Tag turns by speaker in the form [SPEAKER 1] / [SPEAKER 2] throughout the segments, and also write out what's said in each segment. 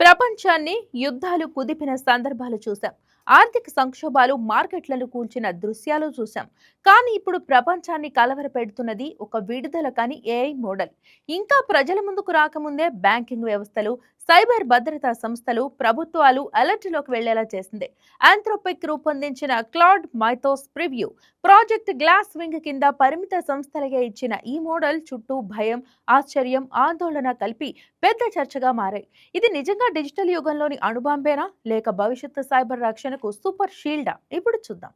[SPEAKER 1] ప్రపంచాన్ని యుద్ధాలు కుదిపిన సందర్భాలు చూశాం. ఆర్థిక సంక్షోభాలు మార్కెట్లను కూల్చిన దృశ్యాలు చూశాం. కానీ ఇప్పుడు ప్రపంచాన్ని కలవరపెడుతున్నది ఒక విడుదల కాని ఏఐ మోడల్. ఇంకా ప్రజల ముందుకు రాకముందే బ్యాంకింగ్ వ్యవస్థలు, సైబర్ భద్రతా సంస్థలు, ప్రభుత్వాలు అలర్ట్లోకి వెళ్లేలా చేసింది. ఆంథ్రోపిక్ రూపొందించిన Claude Mythos preview project Glasswing కింద పరిమిత సంస్థలకే ఇచ్చిన ఈ మోడల్ చుట్టూ భయం, ఆశ్చర్యం, ఆందోళన కలిపి పెద్ద చర్చగా మారాయి. ఇది నిజంగా డిజిటల్ యుగంలోని అణుబాంబేనా లేక భవిష్యత్తు సైబర్ రక్షణకు సూపర్ షీల్డా? ఇప్పుడు చూద్దాం.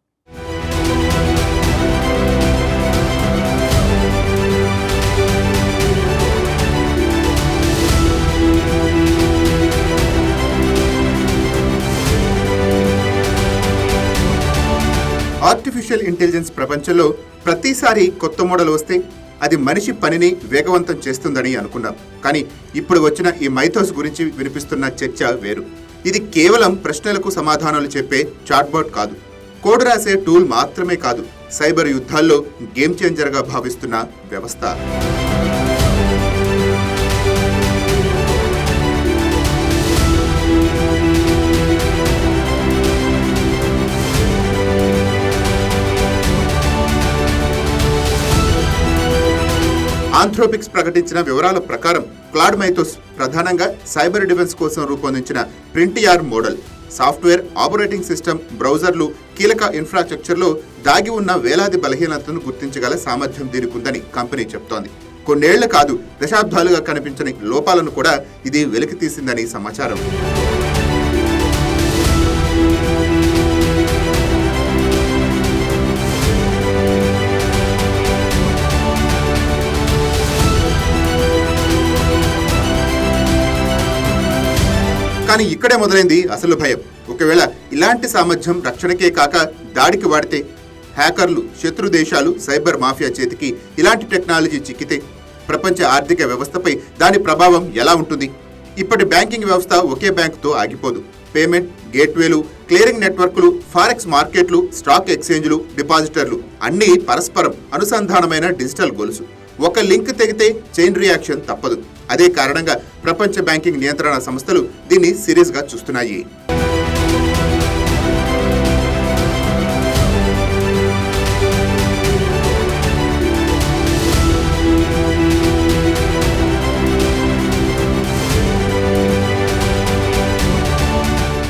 [SPEAKER 2] ఆర్టిఫిషియల్ ఇంటెలిజెన్స్ ప్రపంచంలో ప్రతిసారి కొత్త మోడల్ వస్తే అది మనిషి పనిని వేగవంతం చేస్తుందని అనుకున్నాం. కానీ ఇప్పుడు వచ్చిన ఈ మైథోస్ గురించి వినిపిస్తున్న చర్చ వేరు. ఇది కేవలం ప్రశ్నలకు సమాధానాలు చెప్పే చాట్బాట్ కాదు, కోడ్ రాసే టూల్ మాత్రమే కాదు, సైబర్ యుద్ధాల్లో గేమ్ చేంజర్గా భావిస్తున్న వ్యవస్థ. ఆంథ్రోపిక్స్ ప్రకటించిన వివరాల ప్రకారం క్లాడ్ మైథోస్ ప్రధానంగా సైబర్ డిఫెన్స్ కోసం రూపొందించిన ప్రింటియార్ మోడల్. సాఫ్ట్వేర్, ఆపరేటింగ్ సిస్టమ్, బ్రౌజర్లు, కీలక ఇన్ఫ్రాస్ట్రక్చర్లో దాగి ఉన్న వేలాది బలహీనతలను గుర్తించగల సామర్థ్యం దీనికి ఉందని కంపెనీ చెబుతోంది. కొన్నేళ్లు కాదు, దశాబ్దాలుగా కనిపించని లోపాలను కూడా ఇది వెలికితీసిందని సమాచారం. కానీ ఇక్కడే మొదలైంది అసలు భయం. ఒకవేళ ఇలాంటి సామర్థ్యం రక్షణకే కాక దాడికి వాడితే, హ్యాకర్లు, శత్రు దేశాలు, సైబర్ మాఫియా చేతికి ఇలాంటి టెక్నాలజీ చిక్కితే ప్రపంచ ఆర్థిక వ్యవస్థపై దాని ప్రభావం ఎలా ఉంటుంది? ఇప్పటి బ్యాంకింగ్ వ్యవస్థ ఒకే బ్యాంకుతో ఆగిపోదు. పేమెంట్ గేట్వేలు, క్లియరింగ్ నెట్వర్క్లు, ఫారెక్స్ మార్కెట్లు, స్టాక్ ఎక్స్చేంజ్లు, డిపాజిటర్లు అన్నీ పరస్పరం అనుసంధానమైన డిజిటల్ గొలుసు. ఒక లింక్ తెగితే చైన్ రియాక్షన్ తప్పదు. అదే కారణంగా ప్రపంచ బ్యాంకింగ్ నియంత్రణ సంస్థలు దీన్ని సీరియస్గా చూస్తున్నాయి.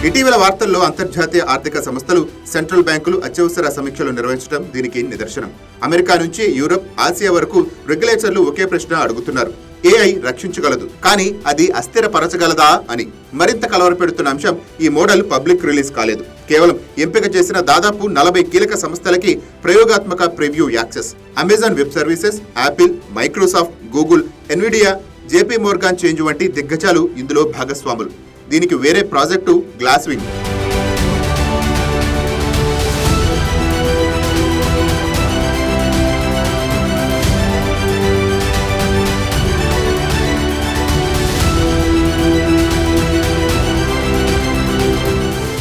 [SPEAKER 2] ఇటీవల వార్తల్లో అంతర్జాతీయ ఆర్థిక సంస్థలు, సెంట్రల్ బ్యాంకులు అత్యవసర సమీక్షలు నిర్వహించడం దీనికి నిదర్శనం. అమెరికా నుంచి యూరప్, ఆసియా వరకు రెగ్యులేటర్లు ఒకే ప్రశ్న అడుగుతున్నారు: ఏఐ రక్షించగలదు, కానీ అది అస్థిరపరచగలదా అని. మరింత కలవరపెడుతున్న అంశం, ఈ మోడల్ పబ్లిక్ రిలీజ్ కాలేదు. కేవలం ఎంపిక చేసిన దాదాపు 40 కీలక సంస్థలకి ప్రయోగాత్మక preview access. Amazon web services, Apple, Microsoft, Google, Nvidia, JP Morgan change వంటి దిగ్గజాలు ఇందులో భాగస్వాములు. దీనికి వేరే ప్రాజెక్టు గ్లాస్ వింగ్.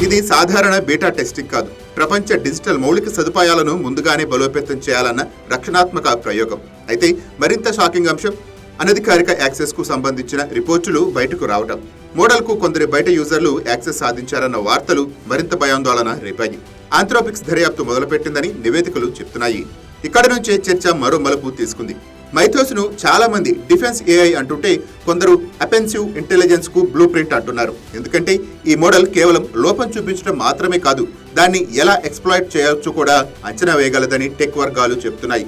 [SPEAKER 2] ఇది సాధారణ బీటా టెస్టింగ్ కాదు, ప్రపంచ డిజిటల్ మౌలిక సదుపాయాలను ముందుగానే బలోపేతం చేయాలన్న రక్షణాత్మక ప్రయోగం. అయితే మరింత షాకింగ్ అంశం, అనధికారిక యాక్సెస్ కు సంబంధించిన రిపోర్టులు బయటకు రావటం. మోడల్ కు కొందరు బయట యూజర్లు యాక్సెస్ సాధించారన్న వార్తలు మరింత భయాందోళన రేపాయి. ఆంథ్రోపిక్స్ దర్యాప్తు మొదలుపెట్టిందని నివేదికలు చెప్తున్నాయి. ఇక్కడ నుంచే చర్చ మరో మలుపు తీసుకుంది. మైథోస్ ను చాలా మంది డిఫెన్స్ ఏఐ అంటుంటే, కొందరు అఫెన్సివ్ ఇంటెలిజెన్స్ కు బ్లూ ప్రింట్ అంటున్నారు. ఎందుకంటే ఈ మోడల్ కేవలం లోపం చూపించడం మాత్రమే కాదు, దాన్ని ఎలా ఎక్స్ప్లాయిట్ చేయొచ్చు కూడా అంచనా వేయగలదని టెక్ వర్గాలు చెప్తున్నాయి.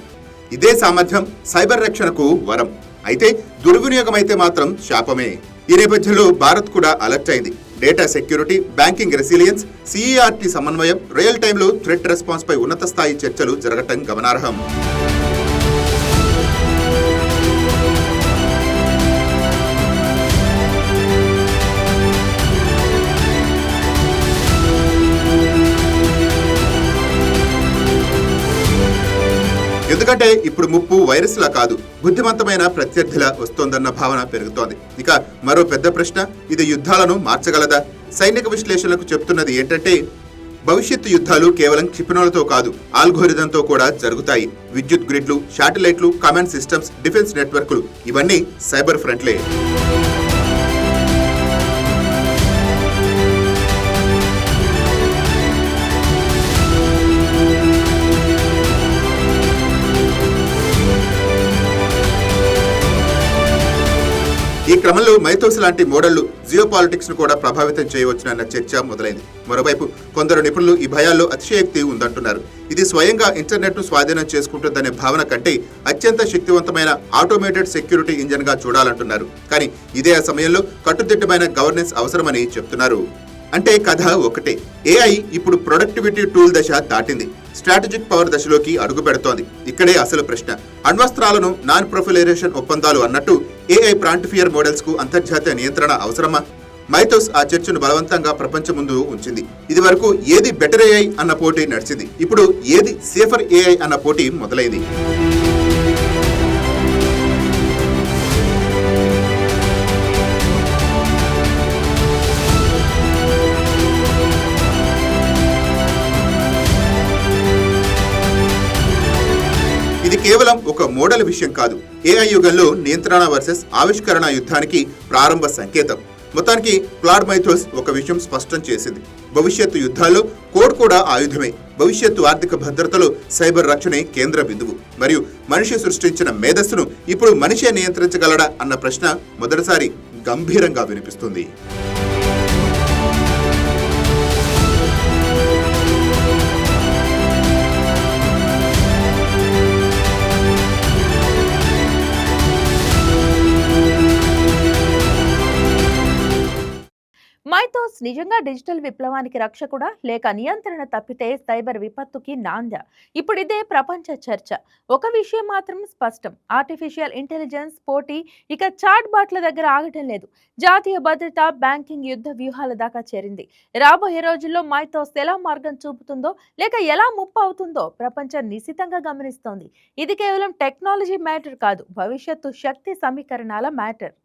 [SPEAKER 2] ఇదే సామర్థ్యం సైబర్ రక్షణకు వరం. అయితే దుర్వినియోగం అయితే మాత్రం శాపమే. ఈ నేపథ్యంలో భారత్ కూడా అలర్ట్ అయింది. Data security, banking resilience, CERT సమన్వయం, రియల్ టైంలో థ్రెట్ రెస్పాన్స్ పై ఉన్నత స్థాయి చర్చలు జరగటం గమనార్హం. ఎందుకంటే ఇప్పుడు ముప్పు వైరస్లా కాదు, బుద్ధిమంతమైన ప్రత్యర్థిలా వస్తోందన్న భావన పెరుగుతోంది. ఇక మరో పెద్ద ప్రశ్న, ఇది యుద్ధాలను మార్చగలదా? సైనిక విశ్లేషణలకు చెప్తున్నది ఏంటంటే, భవిష్యత్తు యుద్ధాలు కేవలం క్షిపణులతో కాదు, ఆల్గోరిథంతో కూడా జరుగుతాయి. విద్యుత్ గ్రిడ్లు, శాటిలైట్లు, కమాండ్ సిస్టమ్స్, డిఫెన్స్ నెట్వర్క్లు, ఇవన్నీ సైబర్ ఫ్రంట్లే. మైథోస్ లాంటి మోడళ్లు జియో పాలిటిక్స్ ను కూడా ప్రభావితం చేయవచ్చునన్న చర్చ మొదలైంది. మరోవైపు కొందరు నిపుణులు ఈ భయాల్లో అతిశయోక్తి ఉందంటున్నారు. ఇది స్వయంగా ఇంటర్నెట్ ను స్వాధీనం చేసుకుంటుందనే భావన కంటే అత్యంత శక్తివంతమైన ఆటోమేటెడ్ సెక్యూరిటీ ఇంజన్ గా చూడాలంటున్నారు. కానీ ఇదే సమయంలో కట్టుదిట్టమైన గవర్నెన్స్ అవసరమని చెప్తున్నారు. అంటే కథ ఒకటే, ఏఐ ఇప్పుడు ప్రొడక్టివిటీ టూల్ దశ దాటింది, స్ట్రాటజిక్ పవర్ దశలోకి అడుగు పెడుతోంది. ఇక్కడే అసలు ప్రశ్న. అణ్వస్త్రాలను నాన్ ప్రొఫిలరేషన్ ఒప్పందాలు అన్నట్టు ఏఐ ప్రాంటిఫియర్ మోడల్స్ కు అంతర్జాతీయ నియంత్రణ అవసరమా? మైథోస్ ఆ చర్చను బలవంతంగా ప్రపంచం ముందు ఉంచింది. ఇది వరకు ఏది బెటర్ ఏఐ అన్న పోటీ నడిచింది. ఇప్పుడు ఏది సేఫర్ ఏఐ అన్న పోటీ మొదలైంది. ఇది కేవలం ఒక మోడల్ విషయం కాదు. ఏఐ యుగంలో నియంత్రణ వర్సెస్ ఆవిష్కరణ యుద్ధానికి ప్రారంభ సంకేతం. మొత్తానికి క్లాడ్ మైథోస్ ఒక విషయం స్పష్టం చేసింది. భవిష్యత్తు యుద్ధాల్లో కోడ్ కూడా ఆయుధమే. భవిష్యత్తు ఆర్థిక భద్రతలో సైబర్ రక్షణే కేంద్ర బిందువు. మరియు మనిషి సృష్టించిన మేధస్సును ఇప్పుడు మనిషే నియంత్రించగలడా అన్న ప్రశ్న మొదటిసారి గంభీరంగా వినిపిస్తుంది.
[SPEAKER 1] మైథోస్ నిజంగా డిజిటల్ విప్లవానికి రక్షకుడా లేక నియంత్రణ తప్పితే సైబర్ విపత్తుకి నాంద? ఇప్పుడు ఇదే ప్రపంచ చర్చ. ఒక విషయం మాత్రం స్పష్టం, ఆర్టిఫిషియల్ ఇంటెలిజెన్స్ పోటీ ఇక చాట్ బాట్ల దగ్గర ఆగటం లేదు. జాతీయ భద్రత, బ్యాంకింగ్, యుద్ధ వ్యూహాల దాకా చేరింది. రాబోయే రోజుల్లో మైథోస్ ఎలా మార్గం చూపుతుందో లేక ఎలా ముప్పు అవుతుందో ప్రపంచం నిశితంగా గమనిస్తోంది. ఇది కేవలం టెక్నాలజీ మ్యాటర్ కాదు, భవిష్యత్తు శక్తి సమీకరణాల మ్యాటర్.